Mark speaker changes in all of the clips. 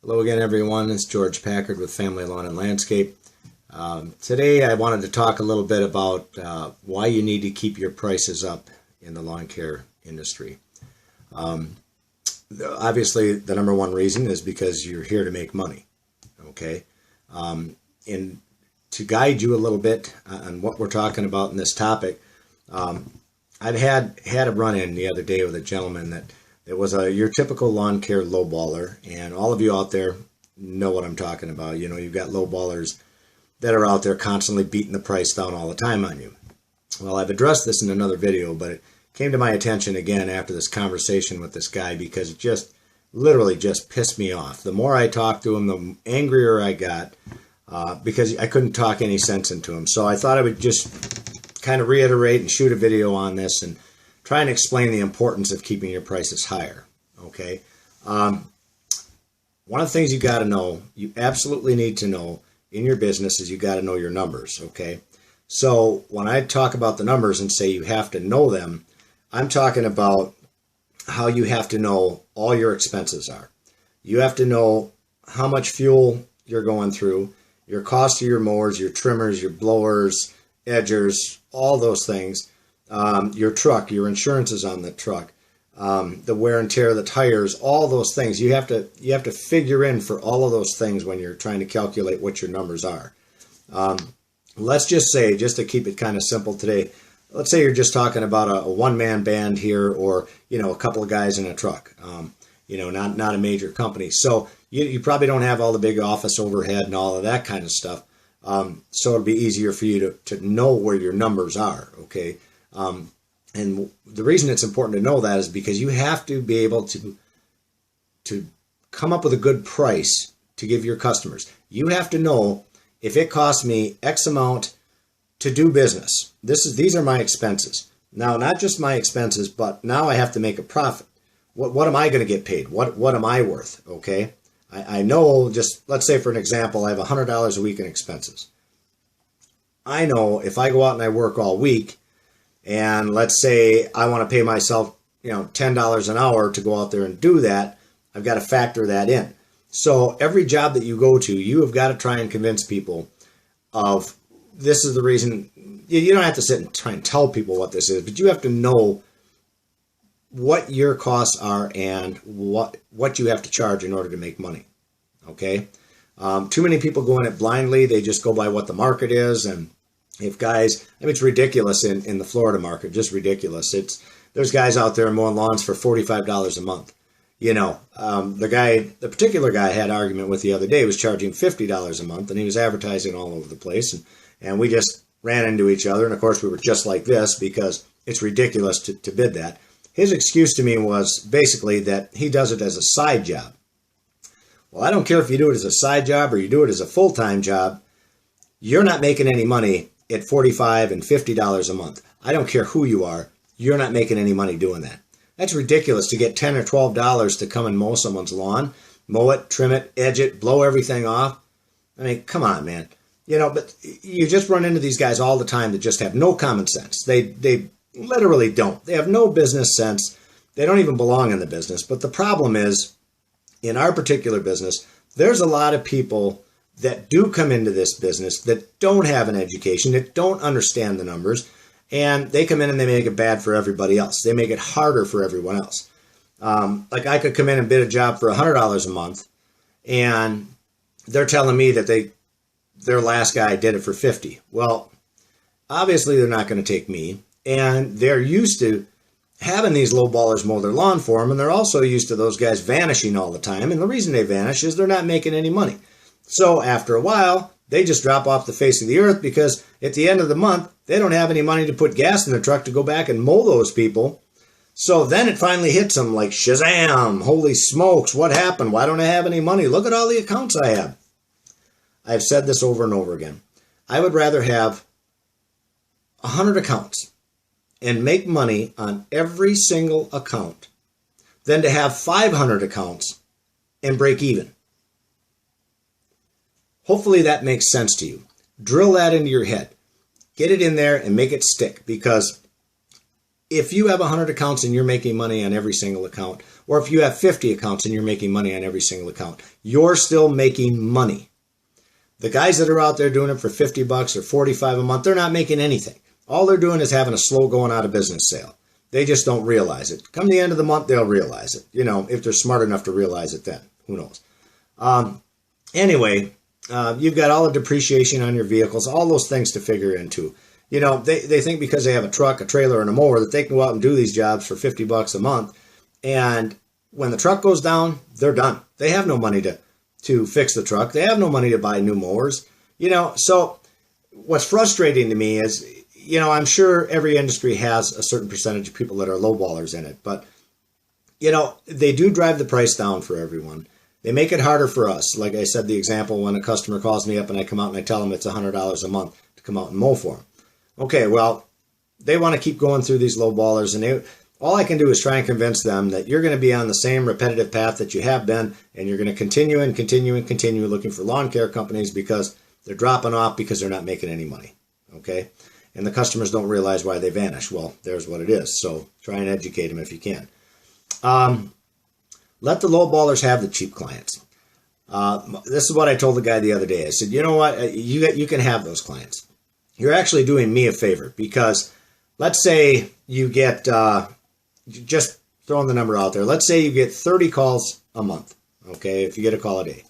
Speaker 1: Hello again, everyone. It's George Packard with Family Lawn and Landscape. Today I wanted to talk a little bit about why you need to keep your prices up in the lawn care industry. Obviously, the number one reason is because you're here to make money. Okay, and to guide you a little bit on what we're talking about in this topic, I'd had a run-in the other day with a gentleman that it was your typical lawn care lowballer, and all of you out there know what I'm talking about. You know, you've got lowballers that are out there constantly beating the price down all the time on you. Well, I've addressed this in another video, but it came to my attention again after this conversation with this guy because it just literally just pissed me off. The more I talked to him, the angrier I got because I couldn't talk any sense into him. So I thought I would just kind of reiterate and shoot a video on this and try and explain the importance of keeping your prices higher. Okay. One of the things you got to know, you absolutely need to know in your business is you got to know your numbers. Okay. So when I talk about the numbers and say you have to know them, I'm talking about how you have to know all your expenses are. You have to know how much fuel you're going through, your cost of your mowers, your trimmers, your blowers, edgers, all those things. Your truck, your insurance is on the truck, the wear and tear of the tires, all those things. You have to figure in for all of those things when you're trying to calculate what your numbers are. Let's just say, just to keep it kind of simple today, let's say you're just talking about a one-man band here, or a couple of guys in a truck. Not a major company. So you probably don't have all the big office overhead and all of that kind of stuff. So it'll be easier for you to know where your numbers are. Okay. And the reason it's important to know that is because you have to be able to come up with a good price to give your customers. You have to know if it costs me X amount to do business. These are my expenses. Now, not just my expenses, but now I have to make a profit. What am I going to get paid? What am I worth? Okay. I know, just let's say for an example, I have $100 a week in expenses. I know if I go out and I work all week, and let's say I want to pay myself, $10 an hour to go out there and do that, I've got to factor that in. So every job that you go to, you have got to try and convince people of this is the reason. You don't have to sit and try and tell people what this is, but you have to know what your costs are and what you have to charge in order to make money. Okay. Too many people go in it blindly. They just go by what the market is. And if guys, it's ridiculous in the Florida market, just ridiculous. There's guys out there mowing lawns for $45 a month. The particular guy I had an argument with the other day was charging $50 a month, and he was advertising all over the place. And we just ran into each other. And of course we were just like this because it's ridiculous to bid that. His excuse to me was basically that he does it as a side job. Well, I don't care if you do it as a side job or you do it as a full-time job. You're not making any money at $45 and $50 a month. I don't care who you are. You're not making any money doing that. That's ridiculous to get $10 or $12 to come and mow someone's lawn, mow it, trim it, edge it, blow everything off. I mean, come on, man. But you just run into these guys all the time that just have no common sense. They literally don't. They have no business sense. They don't even belong in the business. But the problem is, in our particular business, there's a lot of people that do come into this business that don't have an education, that don't understand the numbers, and they come in and they make it bad for everybody else. They make it harder for everyone else. Like I could come in and bid a job for $100 a month, and they're telling me that their last guy did it for $50. Well, obviously they're not going to take me. And they're used to having these low ballers mow their lawn for them. And they're also used to those guys vanishing all the time. And the reason they vanish is they're not making any money. So after a while, they just drop off the face of the earth because at the end of the month, they don't have any money to put gas in their truck to go back and mow those people. So then it finally hits them like, Shazam, holy smokes, what happened? Why don't I have any money? Look at all the accounts I have. I've said this over and over again. I would rather have 100 accounts and make money on every single account than to have 500 accounts and break even. Hopefully that makes sense to you. Drill that into your head. Get it in there and make it stick, because if you have 100 accounts and you're making money on every single account, or if you have 50 accounts and you're making money on every single account, you're still making money. The guys that are out there doing it for 50 bucks or 45 a month, they're not making anything. All they're doing is having a slow going out of business sale. They just don't realize it. Come the end of the month, they'll realize it. You know, if they're smart enough to realize it then. Who knows? Anyway, you've got all the depreciation on your vehicles, all those things to figure into. You know, they think because they have a truck, a trailer, and a mower that they can go out and do these jobs for 50 bucks a month. And when the truck goes down, they're done. They have no money to fix the truck. They have no money to buy new mowers. You know, so what's frustrating to me is, you know, I'm sure every industry has a certain percentage of people that are lowballers in it. But, you know, they do drive the price down for everyone. They make it harder for us. Like I said, the example when a customer calls me up and I come out and I tell them it's $100 a month to come out and mow for them. Okay, well, they want to keep going through these low ballers, and all I can do is try and convince them that you're going to be on the same repetitive path that you have been, and you're going to continue and continue and continue looking for lawn care companies because they're dropping off because they're not making any money, okay? And the customers don't realize why they vanish. Well, there's what it is, so try and educate them if you can. Let the low ballers have the cheap clients. This is what I told the guy the other day. I said, you know what, you can have those clients. You're actually doing me a favor because let's say you get, just throwing the number out there, let's say you get 30 calls a month, okay, if you get a call a day.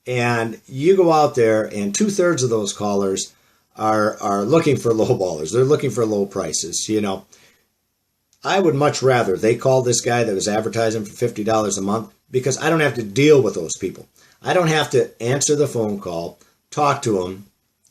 Speaker 1: And you go out there and 2/3 of those callers are looking for low ballers. They're looking for low prices, you know. I would much rather they call this guy that was advertising for $50 a month because I don't have to deal with those people. I don't have to answer the phone call, talk to them,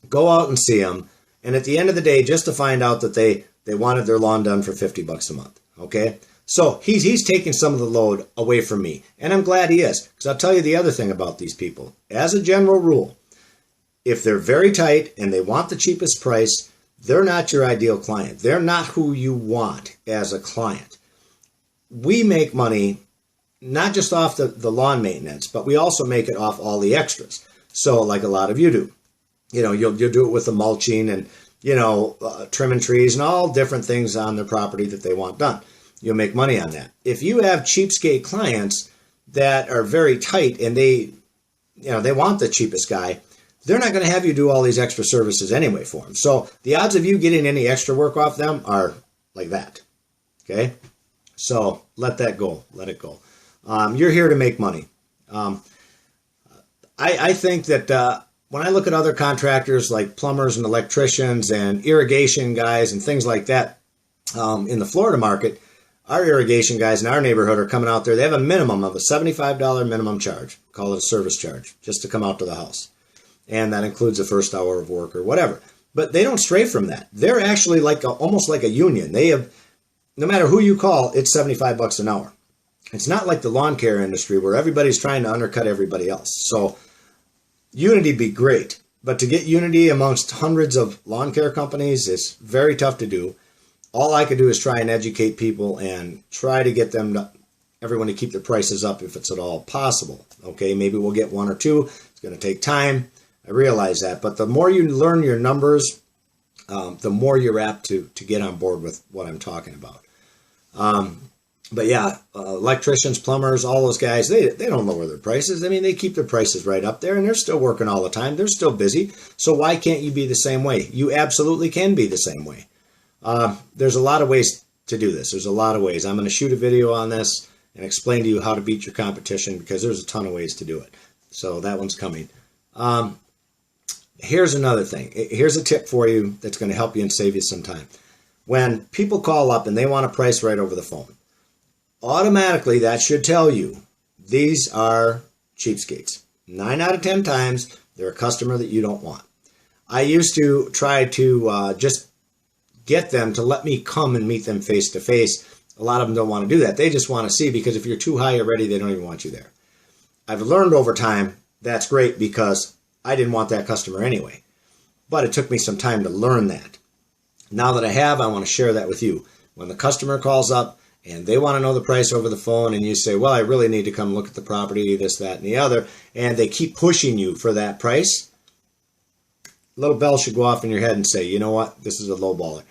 Speaker 1: go out and see them. And at the end of the day, just to find out that they wanted their lawn done for 50 bucks a month, okay? So he's taking some of the load away from me, and I'm glad he is, because I'll tell you the other thing about these people. As a general rule, if they're very tight and they want the cheapest price, they're not your ideal client. They're not who you want as a client. We make money not just off the lawn maintenance, but we also make it off all the extras. So like a lot of you do. You know, you'll do it with the mulching and, you know, trimming trees and all different things on their property that they want done. You'll make money on that. If you have cheapskate clients that are very tight and they want the cheapest guy, they're not going to have you do all these extra services anyway for them. So the odds of you getting any extra work off them are like that. Okay? So let that go. Let it go. You're here to make money. I think that when I look at other contractors like plumbers and electricians and irrigation guys and things like that in the Florida market, our irrigation guys in our neighborhood are coming out there. They have a minimum of a $75 minimum charge. Call it a service charge just to come out to the house. And that includes the first hour of work or whatever. But they don't stray from that. They're actually like almost like a union. They have, no matter who you call, it's 75 bucks an hour. It's not like the lawn care industry where everybody's trying to undercut everybody else. So unity be great, but to get unity amongst hundreds of lawn care companies is very tough to do. All I could do is try and educate people and try to get everyone to keep their prices up if it's at all possible. Okay, maybe we'll get one or two. It's going to take time. I realize that, but the more you learn your numbers, the more you're apt to get on board with what I'm talking about. But yeah, electricians, plumbers, all those guys, they don't lower their prices. I mean, they keep their prices right up there, and they're still working all the time. They're still busy. So why can't you be the same way? You absolutely can be the same way. There's a lot of ways to do this. There's a lot of ways. I'm going to shoot a video on this and explain to you how to beat your competition because there's a ton of ways to do it. So that one's coming. Here's another thing. Here's a tip for you that's going to help you and save you some time. When people call up and they want a price right over the phone, automatically that should tell you these are cheapskates. 9 out of 10 times, they're a customer that you don't want. I used to try to just get them to let me come and meet them face to face. A lot of them don't want to do that. They just want to see, because if you're too high already, they don't even want you there. I've learned over time that's great because I didn't want that customer anyway. But it took me some time to learn that. Now that I have, I want to share that with you. When the customer calls up and they want to know the price over the phone and you say, well, I really need to come look at the property, this, that, and the other, and they keep pushing you for that price, a little bell should go off in your head and say, you know what, this is a low baller.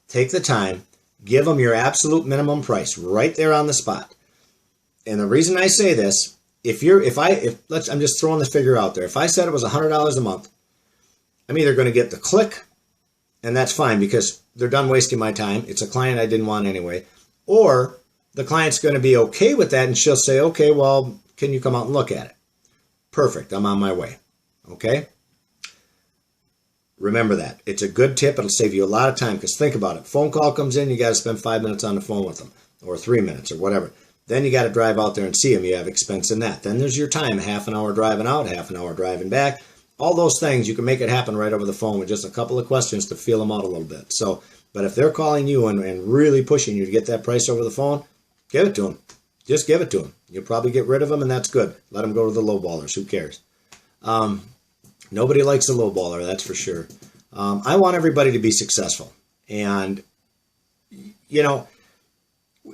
Speaker 1: Take the time, Give them your absolute minimum price right there on the spot. And the reason I say this, I'm just throwing the figure out there. If I said it was $100 a month, I'm either going to get the click, and that's fine because they're done wasting my time. It's a client I didn't want anyway. Or the client's going to be okay with that, and she'll say, okay, well, can you come out and look at it? Perfect. I'm on my way. Okay? Remember that. It's a good tip. It'll save you a lot of time because think about it. Phone call comes in, you got to spend 5 minutes on the phone with them or 3 minutes or whatever. Then you got to drive out there and see them. You have expense in that. Then there's your time, half an hour driving out, half an hour driving back. All those things, you can make it happen right over the phone with just a couple of questions to feel them out a little bit. So, but if they're calling you and really pushing you to get that price over the phone, give it to them. Just give it to them. You'll probably get rid of them, and that's good. Let them go to the lowballers. Who cares? Nobody likes a lowballer, that's for sure. I want everybody to be successful. And, you know,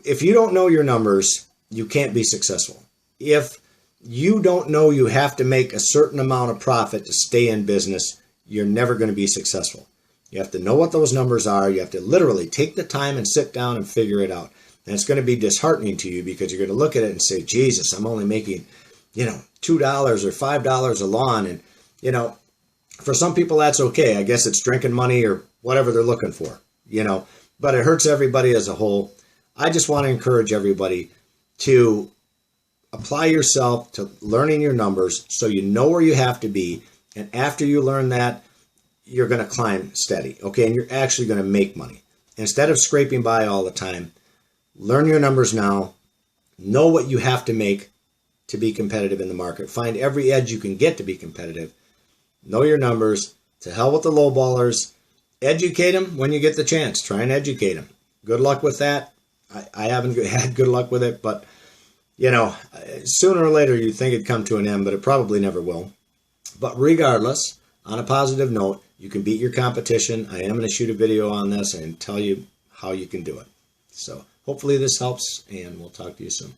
Speaker 1: if you don't know your numbers, you can't be successful. If you don't know you have to make a certain amount of profit to stay in business, you're never going to be successful. You have to know what those numbers are. You have to literally take the time and sit down and figure it out. And it's going to be disheartening to you because you're going to look at it and say, Jesus, I'm only making, $2 or $5 a lawn. And, for some people, that's okay. I guess it's drinking money or whatever they're looking for, but it hurts everybody as a whole. I just want to encourage everybody to apply yourself to learning your numbers so you know where you have to be. And after you learn that, you're going to climb steady. Okay. And you're actually going to make money instead of scraping by all the time. Learn your numbers now, know what you have to make to be competitive in the market. Find every edge you can get to be competitive. Know your numbers. To hell with the lowballers. Educate them when you get the chance. Try and educate them. Good luck with that. I haven't had good luck with it, but sooner or later you think it'd come to an end, but it probably never will. But regardless, on a positive note, you can beat your competition. I am going to shoot a video on this and tell you how you can do it. So hopefully this helps, and we'll talk to you soon.